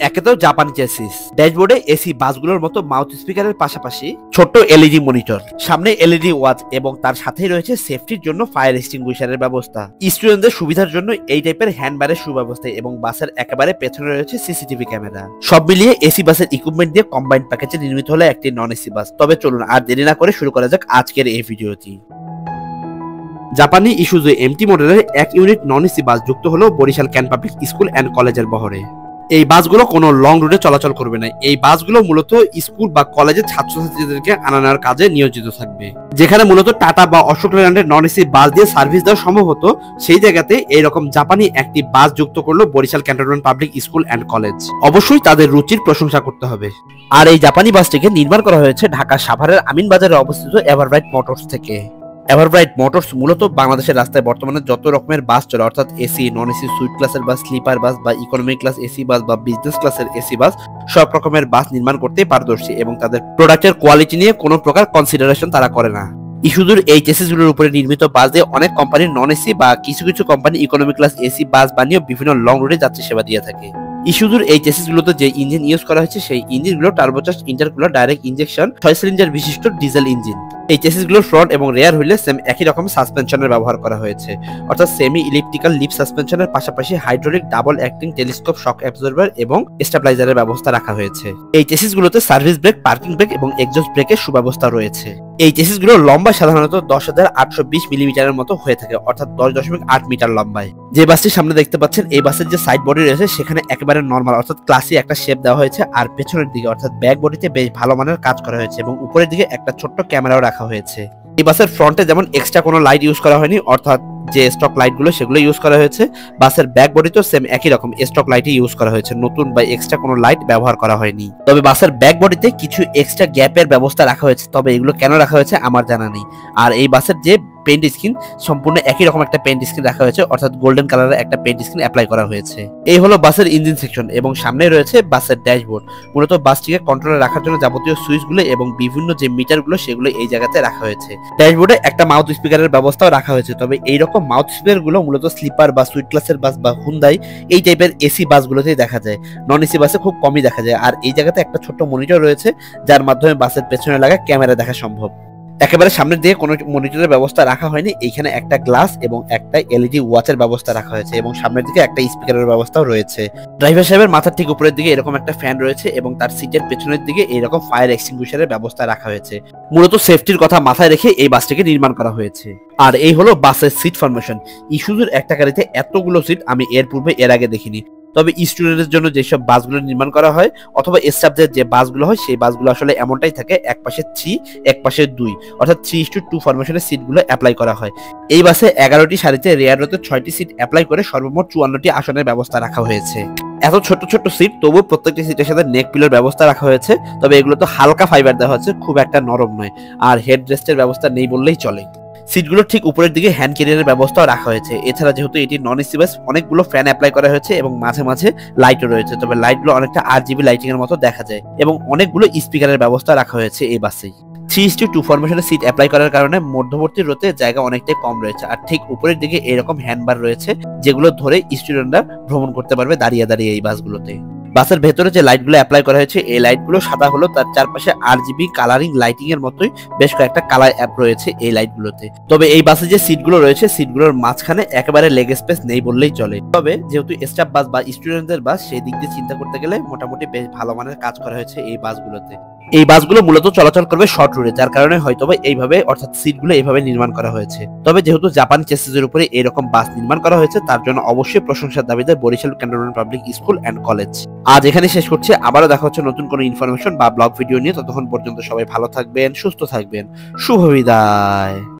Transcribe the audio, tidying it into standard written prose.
একে তো জাপানি চেসিস, ড্যাশবোর্ডে এসি বাসগুলোর মতো মাউথ স্পিকারের পাশাপাশি ছোট্ট এলইডি মনিটর, সামনে এলইডি ওয়াচ এবং তার সাথেই রয়েছে সেফটির জন্য ফায়ার এক্সটিংগুইশারের ব্যবস্থা। স্টুডেন্টদের সুবিধার জন্য এই টাইপের হ্যান্ডবারের সুব্যবস্থা এবং বাসের একেবারে পেছনে রয়েছে সিসিটিভি ক্যামেরা। সব মিলিয়ে এসি বাসের ইকুইপমেন্ট দিয়ে কম্বাইন্ড প্যাকেজে নির্মিত হলো একটি নন এসি বাস। তবে চলুন আর দেরি না করে শুরু করা যাক আজকের এই ভিডিওটি। জাপানি ইসুজু এমটি মডেলের 1 ইউনিট নন এসি বাস যুক্ত হলো বরিশাল ক্যান পাবলিক স্কুল অ্যান্ড কলেজের বহরে। এই বাসগুলো কোনো লং রুটে চলাচল করবে না। এই বাসগুলো মূলত স্কুল বা কলেজের ছাত্রছাত্রীদেরকে আনানোর কাজে নিয়োজিত থাকবে। যেখানে মূলত টাটা বা অশোক লেল্যান্ডের নন এসি বাস দিয়ে সার্ভিস দেওয়া সম্ভব হতো, সেই জায়গাতে এইরকম জাপানি একটি বাস যুক্ত করলো Barishal cantonment public school and college. অবশ্যই তাদের রুচির প্রশংসা করতে হবে। আর এই জাপানি বাসটিকে নির্মাণ করা হয়েছে ঢাকা সাভারের আমিন বাজারে অবস্থিত এভারব্রাইট মোটরস থেকে। এভারব্রাইট মোটরস মূলত বাংলাদেশের রাস্তায় বর্তমানে যত রকমের বাস চলে, অর্থাৎ এসি, নন এসি, সুইট ক্লাসের বাস, স্লিপার বাস বা ইকোনমি ক্লাস এসি বাস বা বিজনেস ক্লাসের এসি বাস, সব রকমের বাস নির্মাণ করতে পারদর্শী এবং তাদের প্রোডাক্টের কোয়ালিটি নিয়ে কোনো প্রকার কনসিডারেশন তারা করে না। ইস্যুদুর এই চেসিসগুলোর উপরে নির্মিত বাস দিয়ে অনেক কোম্পানির নন এসি বা কিছু কিছু company economy class AC bus বানিয়ে বিভিন্ন লং রুটে যাত্রী সেবা দিয়ে থাকে। ইস্যুদুর এই চেসিসগুলোতে যে ইঞ্জিন ইউজ করা হয়েছে সেই ইঞ্জিনগুলো turbocharged intercooler direct injection 6 cylinder বিশিষ্ট ডিজেল ইঞ্জিন। এই চেসিসগুলোর ফ্রন্ট এবং রেয়ার হুইলে সেম একই রকম সাসপেনশনের ব্যবহার করা হয়েছে, অর্থাৎ সেমি ইলিপ্টিক্যাল লিপ সাসপেনশনের পাশাপাশি hydraulic double acting telescope shock absorber এবং স্টেবিলাইজারের ব্যবস্থা রাখা হয়েছে। এই চেসিসগুলোতে সার্ভিস ব্রেক, পার্কিং ব্রেক এবং এক্সজস্ট ব্রেকের সুব্যবস্থা রয়েছে। এই চেসিসগুলোর লম্বা সাধারণত 10,820 মিলিমিটারের মতো হয়ে থাকে, অর্থাৎ 10.8 মিটার লম্বায়। যে বাসটির সামনে দেখতে পাচ্ছেন, এই বাসের যে সাইড বডি রয়েছে সেখানে একেবারে নরমাল অর্থাৎ ক্লাসি একটা শেপ দেওয়া হয়েছে, আর পেছনের দিকে অর্থাৎ ব্যাক বডিতে বেশ ভালো মানের কাজ করা হয়েছে এবং উপরের দিকে একটা ছোট্ট ক্যামেরাও রাখা হয়েছে। এই বাসের ফ্রন্টে যেমন এক্সট্রা কোনো লাইট ইউজ করা হয়নি, অর্থাৎ যে স্টক লাইটগুলো সেগুলো ইউজ করা হয়েছে। বাসের ব্যাক বডিতেও সেম একই রকম স্টক লাইটই ইউজ করা হয়েছে, নতুন বা এক্সট্রা কোনো লাইট ব্যবহার করা হয়নি। তবে বাসের ব্যাক বডিতে কিছু এক্সট্রা গ্যাপের ব্যবস্থা রাখা হয়েছে, তবে এগুলো কেন রাখা হয়েছে আমার জানা নেই। আর এই বাসের যে পেইন্ট স্কিন, সম্পূর্ণ একই রকম একটা পেইন্ট স্কিন রাখা হয়েছে, অর্থাৎ গোল্ডেন কালারের একটা পেইন্ট স্কিন অ্যাপ্লাই করা হয়েছে। এই হলো বাসের ইঞ্জিন সেকশন এবং সামনে রয়েছে বাসের ড্যাশবোর্ড। মূলত বাসটিকে কন্ট্রোলে রাখার জন্য যাবতীয় সুইচগুলো এবং বিভিন্ন যে মিটারগুলো সেগুলো এই জায়গাতে রাখা হয়েছে। ড্যাশবোর্ডে একটা মাউথ স্পিকারের ব্যবস্থাও রাখা হয়েছে, তবে এইরকম মাউথ স্পিকারগুলো মূলত স্লিপার বা সুইট ক্লাসের বাস বা হুন্দাই এই টাইপের এসি বাসগুলোতেই দেখা যায়, নন এসি বাসে খুব কমই দেখা যায়। আর এই জায়গাতে একটা ছোট্ট মনিটর রয়েছে যার মাধ্যমে বাসের পেছনে লাগা ক্যামেরা দেখা সম্ভব। একেবারে সামনের দিকে কোনো মনিটরের ব্যবস্থা রাখা হয়নি, এইখানে একটা গ্লাস এবং একটা এলইডি ওয়াচের ব্যবস্থা রাখা হয়েছে এবং সামনের দিকে একটা স্পিকারের ব্যবস্থাও রয়েছে। ড্রাইভার সাহেবের মাথার ঠিক উপরের দিকে এরকম একটা ফ্যান রয়েছে এবং তার সিটের পেছনের দিকে এইরকম ফায়ার এক্সটিংগুইশারের ব্যবস্থা রাখা হয়েছে। মূলত সেফটির কথা মাথায় রেখে এই বাসটিকে নির্মাণ করা হয়েছে। আর এই হলো বাসের সিট ফরমেশন। ইস্যুজুর একটা গাড়িতে এতগুলো সিট আমি এর আগে দেখিনি। তবে স্টুডেন্টদের জন্য যেসব বাসগুলো নির্মাণ করা হয় অথবা স্টাফদের যে বাসগুলো হয় সেই বাসগুলো আসলে এমনটাই থাকে, এক পাশে 3 এক পাশে 2, অর্থাৎ 3:2 ফরমেশনের সিটগুলো অ্যাপ্লাই করা হয়। এই বাসে 11টি সারিতে রেয়ার রোতে 6টি সিট অ্যাপ্লাই করে সর্বমোট 54টি আসনের ব্যবস্থা রাখা হয়েছে। এত ছোট ছোট সিট, তবুও প্রত্যেকটি সিটের সাথে নেক পিলোর ব্যবস্থা রাখা হয়েছে, তবে এগুলো তো হালকা ফাইবার দেওয়া হচ্ছে, খুব একটা নরম নয়। আর হেড রেস্টের ব্যবস্থা নেই বললেই চলে। সিটগুলোর ঠিক উপরের দিকে হ্যান্ড ক্যারিয়ারের ব্যবস্থাও রাখা হয়েছে। এছাড়া যেহেতু এটি নন এসি বাস, অনেকগুলো ফ্যান অ্যাপ্লাই করা হয়েছে এবং মাঝে মাঝে লাইটও রয়েছে, তবে লাইটগুলো অনেকটা RGB লাইটিং এর মতো দেখা যায় এবং অনেকগুলো স্পিকারের ব্যবস্থা রাখা হয়েছে এই বাসেই। 3:2 ফরমেশনের সিট অ্যাপ্লাই করার কারণে মধ্যবর্তী রোতে জায়গা অনেকটাই কম রয়েছে। আর ঠিক উপরের দিকে এরকম হ্যান্ডবার রয়েছে যেগুলো ধরে স্টুডেন্টরা ভ্রমণ করতে পারবে দাঁড়িয়ে দাঁড়িয়ে এই বাসগুলোতে। বাসের ভেতরে যে লাইটগুলো অ্যাপ্লাই করা হয়েছে এই লাইটগুলো সাদা হলো, তার চারপাশে RGB কালারিং লাইটিং এর মতোই বেশ কয়েকটা কালার অ্যাপ রয়েছে এই লাইটগুলোতে। তবে এই বাসে যে সিটগুলো রয়েছে সিটগুলোর মাঝখানে একেবারে লেগ স্পেস নেই বললেই চলে। তবে যেহেতু স্টাফ বাস বা স্টুডেন্টদের বাস, সেই দিক দিয়ে চিন্তা করতে গেলে মোটামুটি বেশ ভালো মানের কাজ করা হয়েছে এই বাসগুলোতে। এই বাসগুলো মূলত চলাচল করবে শর্ট রুটে, যার কারণে হয়তোবা এইভাবে অর্থাৎ সিটগুলো এইভাবে নির্মাণ করা হয়েছে। তবে যেহেতু জাপান চেসিসের উপরে এরকম বাস নির্মাণ করা হয়েছে, তার জন্য অবশ্যই প্রশংসার দাবিদার Barishal cantonment public school and college. আজ এখানে শেষ করছি, আবারও দেখা হচ্ছে নতুন কোনো ইনফরমেশন বা ব্লগ ভিডিও নিয়ে। ততক্ষণ পর্যন্ত সবাই ভালো থাকবেন, সুস্থ থাকবেন, শুভ বিদায়।